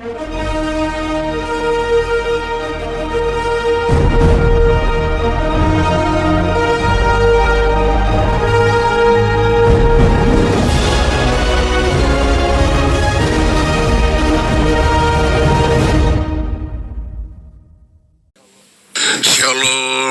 Shalom,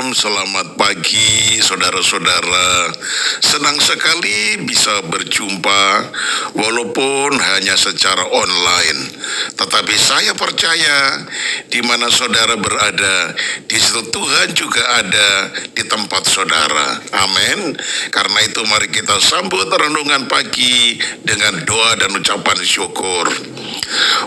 selamat pagi saudara-saudara. Senang sekali bisa berjumpa walaupun hanya secara online. Tetapi saya percaya di mana saudara berada, di situ Tuhan juga ada di tempat saudara. Amin. Karena itu mari kita sambut renungan pagi dengan doa dan ucapan syukur.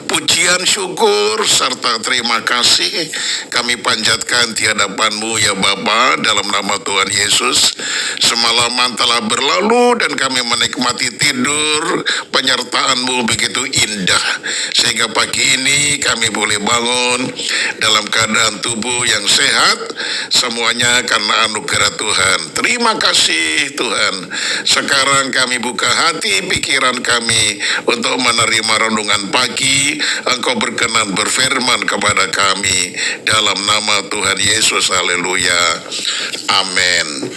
Pujian, syukur, serta terima kasih kami panjatkan di hadapan-Mu ya Bapa, dalam nama Tuhan Yesus. Semalaman telah berlalu dan kami menikmati tidur, penyertaan-Mu begitu indah, sehingga pagi ini kami boleh bangun dalam keadaan tubuh yang sehat, semuanya karena anugerah Tuhan. Terima kasih Tuhan. Sekarang kami buka hati, pikiran kami untuk menerima renungan pagi. Engkau berkenan berfirman kepada kami dalam nama Tuhan Yesus. Haleluya. Amin.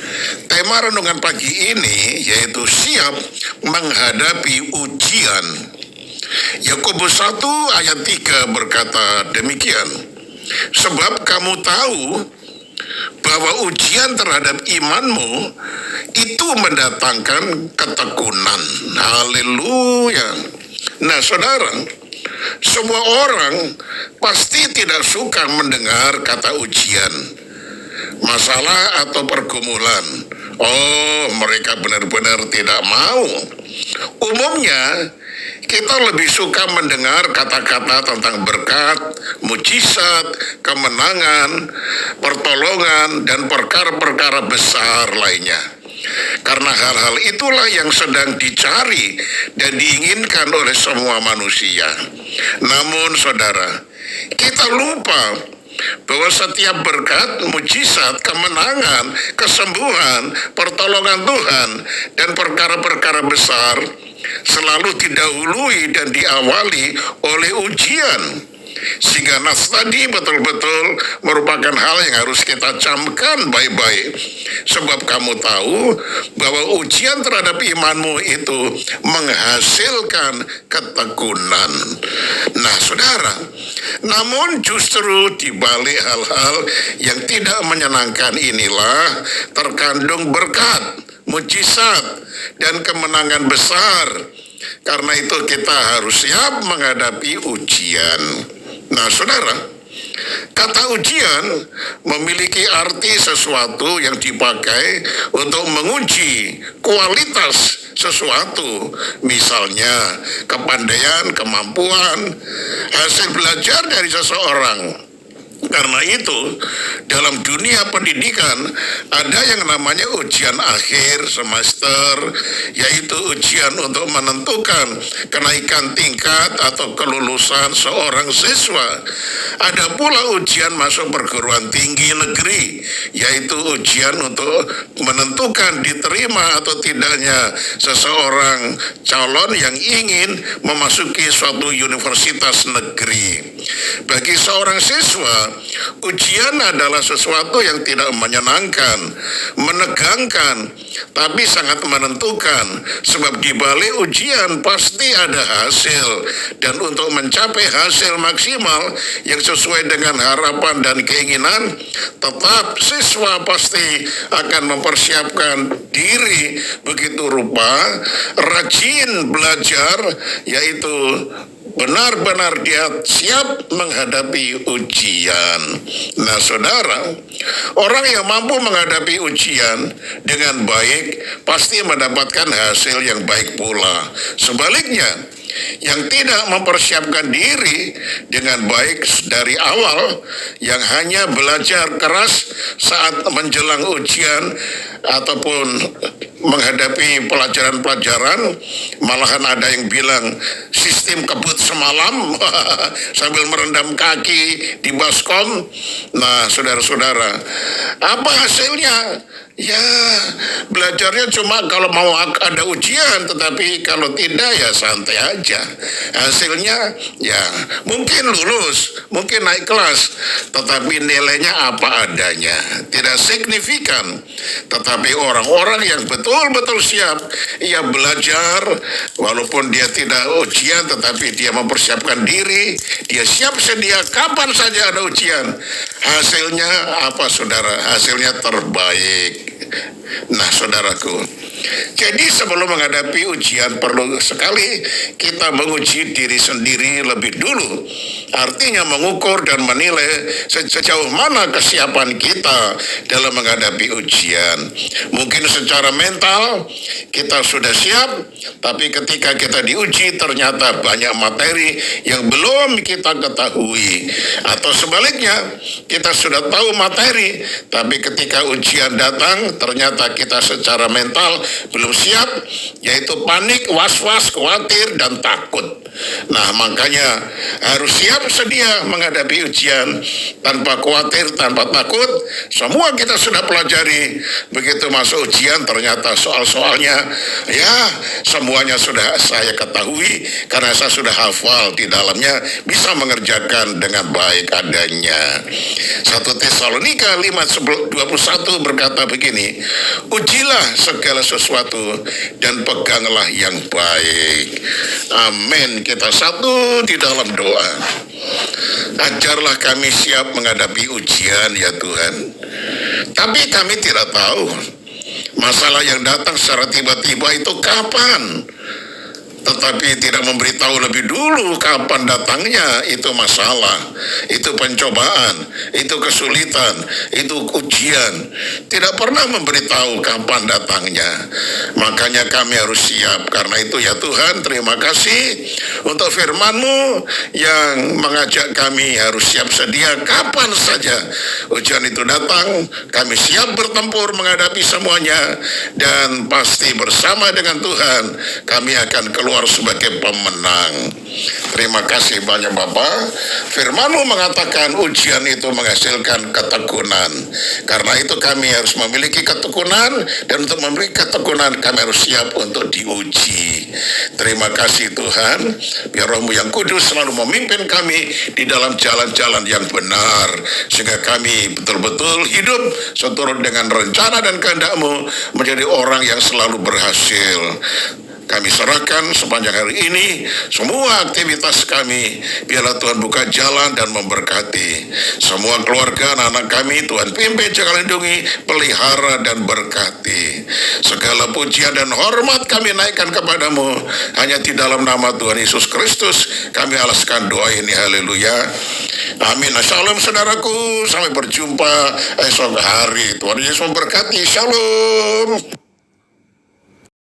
Tema renungan pagi ini yaitu siap menghadapi ujian. Yakobus 1 ayat 3 berkata demikian. Sebab kamu tahu bahwa ujian terhadap imanmu itu mendatangkan ketekunan. Haleluya. Nah saudara, semua orang pasti tidak suka mendengar kata ujian, masalah atau pergumulan. Oh, mereka benar-benar tidak mau. Umumnya kita lebih suka mendengar kata-kata tentang berkat, mujizat, kemenangan, pertolongan, dan perkara-perkara besar lainnya. Karena hal-hal itulah yang sedang dicari dan diinginkan oleh semua manusia. Namun saudara, kita lupa bahwa setiap berkat, mujizat, kemenangan, kesembuhan, pertolongan Tuhan, dan perkara-perkara besar selalu didahului dan diawali oleh ujian. Sehingga nas tadi betul-betul merupakan hal yang harus kita camkan baik-baik. Sebab kamu tahu bahwa ujian terhadap imanmu itu menghasilkan ketekunan. Nah saudara, namun justru di balik hal-hal yang tidak menyenangkan inilah terkandung berkat, mujizat, dan kemenangan besar. Karena itu kita harus siap menghadapi ujian. Nah saudara, kata ujian memiliki arti sesuatu yang dipakai untuk menguji kualitas sesuatu. Misalnya kepandaian, kemampuan, hasil belajar dari seseorang. Karena itu, dalam dunia pendidikan ada yang namanya ujian akhir semester, yaitu ujian untuk menentukan kenaikan tingkat atau kelulusan seorang siswa. Ada pula ujian masuk perguruan tinggi negeri, yaitu ujian untuk menentukan diterima atau tidaknya seseorang calon yang ingin memasuki suatu universitas negeri. Bagi seorang siswa, ujian adalah sesuatu yang tidak menyenangkan, menegangkan, tapi sangat menentukan. Sebab di balik ujian pasti ada hasil, dan untuk mencapai hasil maksimal yang sesuai dengan harapan dan keinginan, tetap siswa pasti akan mempersiapkan diri begitu rupa, rajin belajar, yaitu benar-benar dia siap menghadapi ujian. Nah saudara, orang yang mampu menghadapi ujian dengan baik pasti mendapatkan hasil yang baik pula. Sebaliknya, yang tidak mempersiapkan diri dengan baik dari awal, yang hanya belajar keras saat menjelang ujian ataupun menghadapi pelajaran-pelajaran, malahan ada yang bilang sistem kebut semalam sambil merendam kaki di baskom. Nah saudara-saudara, apa hasilnya? Ya, belajarnya cuma kalau mau ada ujian, tetapi kalau tidak ya santai aja. Hasilnya ya mungkin lulus, mungkin naik kelas, tetapi nilainya apa adanya, tidak signifikan. Tetapi orang-orang yang betul-betul siap, ia belajar, walaupun dia tidak ujian, tetapi dia mempersiapkan diri, dia siap sedia kapan saja ada ujian. Hasilnya apa saudara? Hasilnya terbaik. Nah saudaraku, jadi sebelum menghadapi ujian perlu sekali kita menguji diri sendiri lebih dulu. Artinya mengukur dan menilai sejauh mana kesiapan kita dalam menghadapi ujian. Mungkin secara mental kita sudah siap, tapi ketika kita diuji ternyata banyak materi yang belum kita ketahui. Atau sebaliknya, kita sudah tahu materi, tapi ketika ujian datang ternyata kita secara mental belum siap, yaitu panik, was-was, khawatir, dan takut. Nah makanya harus siap sedia menghadapi ujian tanpa khawatir, tanpa takut. Semua kita sudah pelajari. Begitu masuk ujian ternyata soal-soalnya ya semuanya sudah saya ketahui karena saya sudah hafal di dalamnya, bisa mengerjakan dengan baik adanya. 1 Tesalonika 5:21 berkata begini, ujilah segala sesuatu dan peganglah yang baik. Amin. Kita satu di dalam doa. Ajarlah kami siap menghadapi ujian ya Tuhan. Tapi kami tidak tahu masalah yang datang secara tiba-tiba itu kapan. Tetapi tidak memberitahu lebih dulu kapan datangnya, itu masalah, itu pencobaan, itu kesulitan, itu ujian. Tidak pernah memberitahu kapan datangnya. Makanya kami harus siap. Karena itu ya Tuhan, terima kasih untuk firman-Mu yang mengajak kami harus siap sedia kapan saja ujian itu datang. Kami siap bertempur menghadapi semuanya, dan pasti bersama dengan Tuhan kami akan keluar sebagai pemenang. Terima kasih banyak Bapak. Firman-Mu mengatakan ujian itu menghasilkan ketekunan. Karena itu kami harus memiliki ketekunan, dan untuk memiliki ketekunan kami harus siap untuk diuji. Terima kasih Tuhan. Biar Roh-Mu yang kudus selalu memimpin kami di dalam jalan-jalan yang benar, sehingga kami betul-betul hidup seturut dengan rencana dan kehendak-Mu, menjadi orang yang selalu berhasil. Kami serahkan sepanjang hari ini semua aktivitas kami. Biarlah Tuhan buka jalan dan memberkati semua keluarga anak-anak kami. Tuhan pimpin, jaga, lindungi, pelihara dan berkati. Segala pujian dan hormat kami naikkan kepadamu. Hanya di dalam nama Tuhan Yesus Kristus kami alaskan doa ini. Haleluya. Amin. Shalom saudaraku. Sampai berjumpa esok hari. Tuhan Yesus memberkati. Shalom.